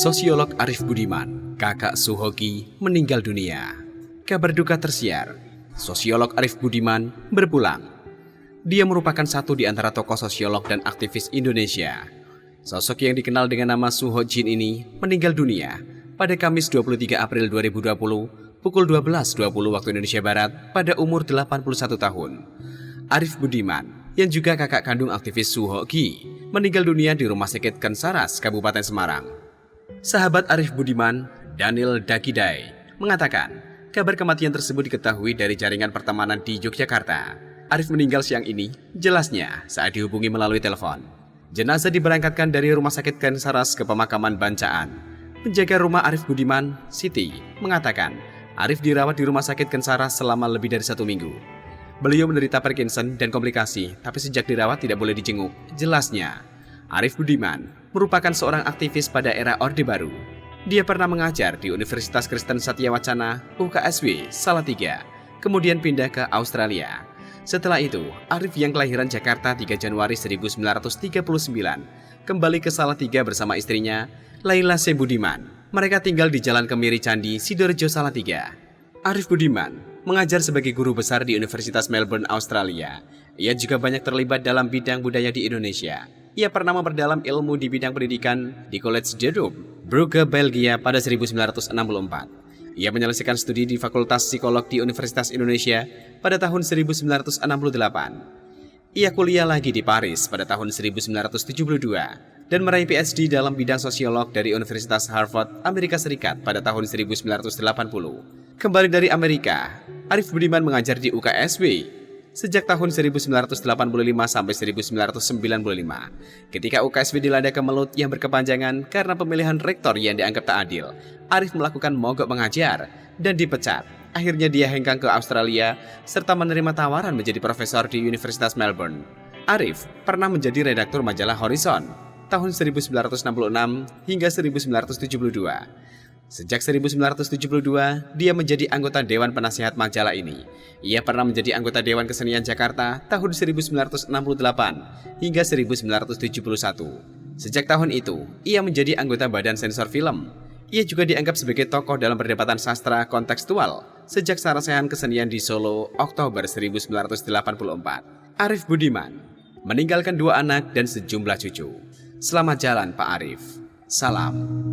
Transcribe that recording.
Sosiolog Arif Budiman, kakak Suhoki, meninggal dunia. Kabar duka tersiar, sosiolog Arif Budiman berpulang. Dia merupakan satu di antara tokoh sosiolog dan aktivis Indonesia. Sosok yang dikenal dengan nama Suho Jin ini meninggal dunia pada Kamis 23 April 2020 pukul 12.20 waktu Indonesia Barat pada umur 81 tahun. Arif Budiman, yang juga kakak kandung aktivis Suho Ki, meninggal dunia di Rumah Sakit Kensaras, Kabupaten Semarang. Sahabat Arif Budiman, Daniel Dakidai, mengatakan kabar kematian tersebut diketahui dari jaringan pertemanan di Yogyakarta. Arif meninggal siang ini, jelasnya saat dihubungi melalui telepon. Jenazah diberangkatkan dari Rumah Sakit Kensaras ke pemakaman Bancaan. Penjaga rumah Arif Budiman, Siti, mengatakan Arif dirawat di Rumah Sakit Kensaras selama lebih dari 1 minggu. Beliau menderita Parkinson dan komplikasi, tapi sejak dirawat tidak boleh dijenguk. Jelasnya, Arif Budiman merupakan seorang aktivis pada era Orde Baru. Dia pernah mengajar di Universitas Kristen Satya Wacana, UKSW, Salatiga, kemudian pindah ke Australia. Setelah itu, Arif yang kelahiran Jakarta 3 Januari 1939, kembali ke Salatiga bersama istrinya, Laila C. Budiman. Mereka tinggal di Jalan Kemiri Candi, Sidoarjo, Salatiga. Arif Budiman mengajar sebagai guru besar di Universitas Melbourne, Australia. Ia juga banyak terlibat dalam bidang budaya di Indonesia. Ia pernah memperdalam ilmu di bidang pendidikan di College de Rup, Brugge, Belgia pada 1964. Ia menyelesaikan studi di Fakultas Psikolog di Universitas Indonesia pada tahun 1968. Ia kuliah lagi di Paris pada tahun 1972 dan meraih PhD dalam bidang sosiolog dari Universitas Harvard, Amerika Serikat pada tahun 1980. Kembali dari Amerika, Arif Budiman mengajar di UKSW sejak tahun 1985 sampai 1995. Ketika UKSW dilanda kemelut yang berkepanjangan karena pemilihan rektor yang dianggap tak adil, Arif melakukan mogok mengajar dan dipecat. Akhirnya dia hengkang ke Australia serta menerima tawaran menjadi profesor di Universitas Melbourne. Arif pernah menjadi redaktur majalah Horizon tahun 1966 hingga 1972. Sejak 1972, dia menjadi anggota Dewan Penasihat majalah ini. Ia pernah menjadi anggota Dewan Kesenian Jakarta tahun 1968 hingga 1971. Sejak tahun itu, ia menjadi anggota Badan Sensor Film. Ia juga dianggap sebagai tokoh dalam perdebatan sastra kontekstual sejak Sarasehan Kesenian di Solo, Oktober 1984. Arif Budiman meninggalkan 2 anak dan sejumlah cucu. Selamat jalan Pak Arif. Salam.